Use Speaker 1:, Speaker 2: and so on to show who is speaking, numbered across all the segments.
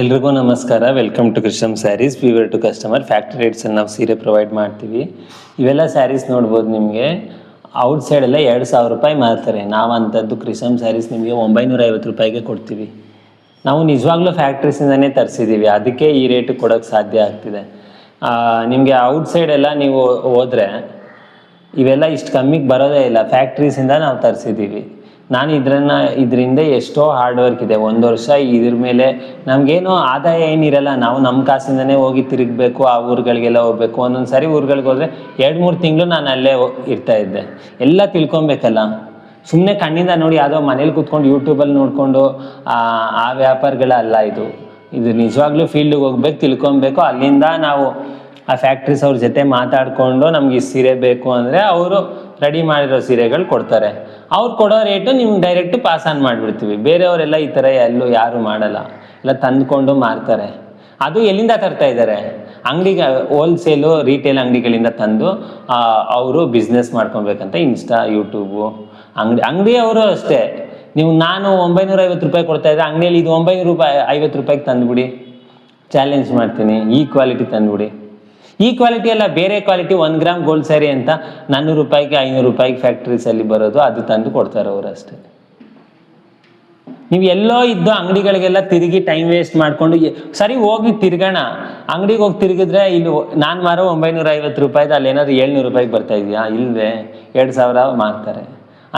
Speaker 1: ಎಲ್ರಿಗೂ ನಮಸ್ಕಾರ. Welcome to Krishnam sarees. Weaver to customer. Factory ರೇಟ್ಸಲ್ಲಿ ನಾವು ಸೀರೆ ಪ್ರೊವೈಡ್ ಮಾಡ್ತೀವಿ. ಇವೆಲ್ಲ ಸ್ಯಾರೀಸ್ ನೋಡ್ಬೋದು. ನಿಮಗೆ ಔಟ್ಸೈಡ್ ಎಲ್ಲ 2,000 ರೂಪಾಯಿ ಮಾರ್ತಾರೆ. ನಾವು ಅಂಥದ್ದು ಕೃಷ್ಣಮ್ ಸ್ಯಾರೀಸ್ ನಿಮಗೆ 950 ರೂಪಾಯಿಗೆ ಕೊಡ್ತೀವಿ. ನಾವು ನಿಜವಾಗ್ಲೂ ಫ್ಯಾಕ್ಟ್ರೀಸಿಂದನೇ ತರಿಸಿದ್ದೀವಿ, ಅದಕ್ಕೆ ಈ ರೇಟ್ ಕೊಡೋಕ್ಕೆ ಸಾಧ್ಯ ಆಗ್ತಿದೆ. ನಿಮಗೆ ಔಟ್ಸೈಡ್ ಎಲ್ಲ ನೀವು ಹೋದರೆ ಇವೆಲ್ಲ ಇಷ್ಟು ಕಮ್ಮಿಗೆ ಬರೋದೇ ಇಲ್ಲ. ಫ್ಯಾಕ್ಟ್ರೀಸಿಂದ ನಾವು ತರಿಸಿದ್ದೀವಿ. ನಾನು ಇದರಿಂದ ಎಷ್ಟೋ ಹಾರ್ಡ್ ವರ್ಕ್ ಇದೆ. 1 ವರ್ಷ ಇದ್ರ ಮೇಲೆ ನಮಗೇನು ಆದಾಯ ಏನಿರಲ್ಲ. ನಾವು ನಮ್ಮ ಕಾಸಿಂದನೇ ಹೋಗಿ ತಿರುಗಬೇಕು, ಆ ಊರುಗಳಿಗೆಲ್ಲ ಹೋಗ್ಬೇಕು. ಒಂದೊಂದು ಸಾರಿ ಊರುಗಳಿಗೆ ಹೋದರೆ 2-3 ತಿಂಗಳು ನಾನು ಅಲ್ಲೇ ಇರ್ತಾಯಿದ್ದೆ. ಎಲ್ಲ ತಿಳ್ಕೊಬೇಕಲ್ಲ. ಸುಮ್ಮನೆ ಕಣ್ಣಿಂದ ನೋಡಿ ಯಾವುದೋ ಮನೇಲಿ ಕೂತ್ಕೊಂಡು ಯೂಟ್ಯೂಬಲ್ಲಿ ನೋಡಿಕೊಂಡು ಆ ವ್ಯಾಪಾರಗಳಲ್ಲ ಇದು. ನಿಜವಾಗ್ಲೂ ಫೀಲ್ಡಿಗೆ ಹೋಗ್ಬೇಕು, ತಿಳ್ಕೊಬೇಕು. ಅಲ್ಲಿಂದ ನಾವು ಆ ಫ್ಯಾಕ್ಟ್ರೀಸ್ ಅವ್ರ ಜೊತೆ ಮಾತಾಡಿಕೊಂಡು ನಮ್ಗೆ ಈ ಸೀರೆ ಬೇಕು ಅಂದರೆ ಅವರು ರೆಡಿ ಮಾಡಿರೋ ಸೀರೆಗಳು ಕೊಡ್ತಾರೆ. ಅವ್ರು ಕೊಡೋ ರೇಟು ನಿಮ್ಗೆ ಡೈರೆಕ್ಟು ಪಾಸ್ ಆನ್ ಮಾಡಿಬಿಡ್ತೀವಿ. ಬೇರೆಯವರೆಲ್ಲ ಈ ಥರ ಯಾರೂ ಮಾಡಲ್ಲ, ಎಲ್ಲ ತಂದುಕೊಂಡು ಮಾರ್ತಾರೆ. ಅದು ಎಲ್ಲಿಂದ ತರ್ತಾ ಇದ್ದಾರೆ? ಅಂಗಡಿಗೆ, ಹೋಲ್ಸೇಲು ರಿಟೇಲ್ ಅಂಗಡಿಗಳಿಂದ ತಂದು ಅವರು ಬಿಸ್ನೆಸ್ ಮಾಡ್ಕೊಬೇಕಂತ ಯೂಟ್ಯೂಬು ಅಂಗಡಿಯವರು ಅಷ್ಟೇ. ನಾನು 950 ರೂಪಾಯಿ ಕೊಡ್ತಾಯಿದ್ದೆ, ಅಂಗಡಿಯಲ್ಲಿ ಇದು 950 ರೂಪಾಯಿಗೆ ತಂದುಬಿಡಿ, ಚಾಲೆಂಜ್ ಮಾಡ್ತೀನಿ. ಈ ಕ್ವಾಲಿಟಿ ತಂದುಬಿಡಿ. ಈ ಕ್ವಾಲಿಟಿ ಎಲ್ಲ ಬೇರೆ ಕ್ವಾಲಿಟಿ 1 ಗ್ರಾಮ್ ಗೋಲ್ಡ್ ಸ್ಯಾರಿ ಅಂತ 400 ರೂಪಾಯಿಗೆ 500 ರೂಪಾಯಿಗೆ ಫ್ಯಾಕ್ಟ್ರೀಸಲ್ಲಿ ಬರೋದು, ಅದು ತಂದು ಕೊಡ್ತಾರೆ ಅವರು ಅಷ್ಟೇ. ನೀವು ಎಲ್ಲೋ ಇದ್ದು ಅಂಗಡಿಗಳಿಗೆಲ್ಲ ತಿರುಗಿ ಟೈಮ್ ವೇಸ್ಟ್ ಮಾಡಿಕೊಂಡು ಸರಿ ಹೋಗಿ ತಿರ್ಗೋಣ. ಅಂಗಡಿಗೆ ಹೋಗಿ ತಿರುಗಿದ್ರೆ ಇಲ್ಲಿ ನಾನು ಮಾರೋ 950 ರೂಪಾಯಿದು ಅಲ್ಲೇನಾದ್ರು 700 ರೂಪಾಯಿಗೆ ಬರ್ತಾ ಇದೆಯಾ? ಇಲ್ಲವೇ, 2,000 ಮಾರ್ತಾರೆ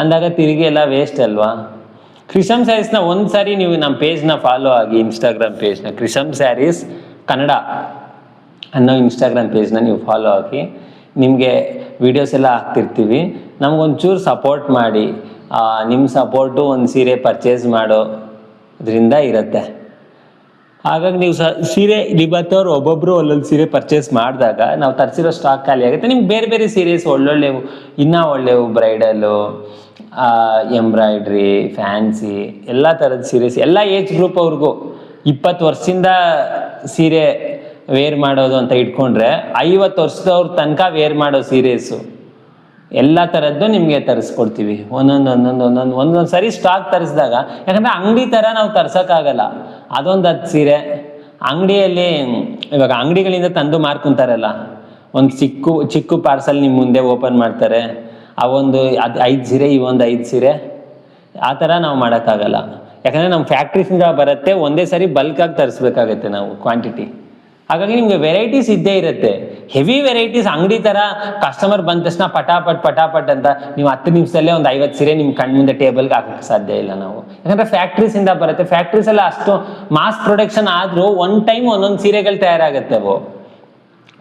Speaker 1: ಅಂದಾಗ ತಿರುಗಿ ಎಲ್ಲ ವೇಸ್ಟ್ ಅಲ್ವಾ? ಕೃಷ್ಣಮ್ ಸ್ಯಾರೀಸ್ನ ಒಂದು ಸಾರಿ ನೀವು ನಮ್ಮ ಪೇಜ್ನ ಫಾಲೋ ಆಗಿ, ಇನ್ಸ್ಟಾಗ್ರಾಮ್ ಪೇಜ್ನ ಕೃಷ್ಣಮ್ ಸ್ಯಾರೀಸ್ ಕನ್ನಡ ಅನ್ನೋ ಇನ್ಸ್ಟಾಗ್ರಾಮ್ ಪೇಜ್ನ ನೀವು ಫಾಲೋ ಆಗಿ. ನಿಮಗೆ ವೀಡಿಯೋಸ್ ಎಲ್ಲ ಹಾಕ್ತಿರ್ತೀವಿ. ನಮಗೊಂಚೂರು ಸಪೋರ್ಟ್ ಮಾಡಿ. ನಿಮ್ಮ ಸಪೋರ್ಟು ಒಂದು ಸೀರೆ ಪರ್ಚೇಸ್ ಮಾಡೋದ್ರಿಂದ ಇರುತ್ತೆ. ಹಾಗಾಗಿ ನೀವು ಸೀರೆ ಇವತ್ತವ್ರು ಒಬ್ಬೊಬ್ಬರು ಒಂದೊಂದು ಸೀರೆ ಪರ್ಚೇಸ್ ಮಾಡಿದಾಗ ನಾವು ತರಿಸಿರೋ ಸ್ಟಾಕ್ ಖಾಲಿ ಆಗುತ್ತೆ. ನಿಮ್ಗೆ ಬೇರೆ ಬೇರೆ ಸೀರೆಸ್ ಒಳ್ಳೊಳ್ಳೆವು, ಇನ್ನೂ ಒಳ್ಳೆವು, ಬ್ರೈಡಲ್ಲು, ಎಂಬ್ರಾಯ್ಡ್ರಿ, ಫ್ಯಾನ್ಸಿ, ಎಲ್ಲ ಥರದ ಸೀರೆಸ್, ಎಲ್ಲ ಏಜ್ ಗ್ರೂಪ್ ಅವ್ರಿಗೂ 20 ವರ್ಷದಿಂದ ಸೀರೆ ವೇರ್ ಮಾಡೋದು ಅಂತ ಇಟ್ಕೊಂಡ್ರೆ 50 ವರ್ಷದವ್ರ ತನಕ ವೇರ್ ಮಾಡೋ ಸೀರೆಸು ಎಲ್ಲ ಥರದ್ದು ನಿಮಗೆ ತರಿಸ್ಕೊಡ್ತೀವಿ. ಒಂದೊಂದು ಸರಿ ಸ್ಟಾಕ್ ತರಿಸಿದಾಗ, ಯಾಕಂದರೆ ಅಂಗಡಿ ಥರ ನಾವು ತರ್ಸೋಕ್ಕಾಗಲ್ಲ. ಅದೊಂದು 10 ಸೀರೆ ಅಂಗಡಿಯಲ್ಲಿ, ಇವಾಗ ಅಂಗಡಿಗಳಿಂದ ತಂದು ಮಾರ್ಕೊಂತಾರಲ್ಲ, ಒಂದು ಚಿಕ್ಕ ಪಾರ್ಸಲ್ ನಿಮ್ಮ ಮುಂದೆ ಓಪನ್ ಮಾಡ್ತಾರೆ. ಅದು 5 ಸೀರೆ, ಇವೊಂದು 5 ಸೀರೆ, ಆ ಥರ ನಾವು ಮಾಡೋಕ್ಕಾಗಲ್ಲ. ಯಾಕಂದರೆ ನಮ್ಮ ಫ್ಯಾಕ್ಟ್ರೀಸಿಂದ ಬರುತ್ತೆ, ಒಂದೇ ಸರಿ ಬಲ್ಕಾಗಿ ತರಿಸ್ಬೇಕಾಗತ್ತೆ ನಾವು ಕ್ವಾಂಟಿಟಿ. ಹಾಗಾಗಿ ನಿಮಗೆ ವೆರೈಟೀಸ್ ಇದ್ದೇ ಇರುತ್ತೆ. ಹೆವಿ ವೆರೈಟೀಸ್ ಅಂಗಡಿ ಥರ ಕಸ್ಟಮರ್ ಬಂದ ತಕ್ಷಣ ಪಟಾಪಟ್ ಅಂತ ನೀವು 10 ನಿಮಿಷದಲ್ಲೇ ಒಂದು 50 ಸೀರೆ ನಿಮ್ಮ ಕಣ್ಣು ಮುಂದೆ ಟೇಬಲ್ಗೆ ಹಾಕೋಕ್ಕೆ ಸಾಧ್ಯ ಇಲ್ಲ ನಾವು. ಯಾಕಂದರೆ ಫ್ಯಾಕ್ಟ್ರೀಸಿಂದ ಬರುತ್ತೆ. ಫ್ಯಾಕ್ಟ್ರೀಸೆಲ್ಲ ಅಷ್ಟು ಮಾಸ್ ಪ್ರೊಡಕ್ಷನ್ ಆದರೂ ಒನ್ ಟೈಮ್ ಒಂದೊಂದು ಸೀರೆಗಳು ತಯಾರಾಗುತ್ತೆ. ಅವು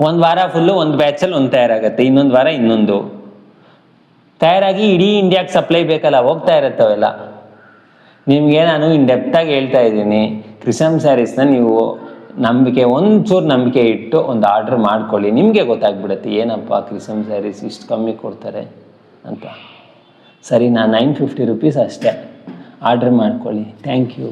Speaker 1: 1 ವಾರ ಫುಲ್ಲು ಒಂದು ಬ್ಯಾಚಲ್ಲಿ ಒಂದು ತಯಾರಾಗುತ್ತೆ, ಇನ್ನೊಂದು ವಾರ ಇನ್ನೊಂದು ತಯಾರಾಗಿ ಇಡೀ ಇಂಡಿಯಾಗೆ ಸಪ್ಲೈ ಬೇಕಲ್ಲ, ಹೋಗ್ತಾ ಇರುತ್ತೆ ಅವೆಲ್ಲ. ನಿಮಗೆ ನಾನು ಡೆಪ್ತಾಗಿ ಹೇಳ್ತಾ ಇದ್ದೀನಿ, ಕೃಷ್ಣಮ್ ಸ್ಯಾರೀಸ್ನ ನೀವು ಒಂಚೂರು ನಂಬಿಕೆ ಇಟ್ಟು ಒಂದು ಆರ್ಡ್ರ್ ಮಾಡ್ಕೊಳ್ಳಿ. ನಿಮಗೆ ಗೊತ್ತಾಗ್ಬಿಡುತ್ತೆ ಏನಪ್ಪ ಕೃಷ್ಣಮ್ ಸ್ಯಾರೀಸ್ ಇಷ್ಟು ಕಮ್ಮಿ ಕೊಡ್ತಾರೆ ಅಂತ. ಸರಿ, ನಾನು 950 ರೂಪೀಸ್ ಅಷ್ಟೇ. ಆರ್ಡ್ರ್ ಮಾಡ್ಕೊಳ್ಳಿ. Thank you.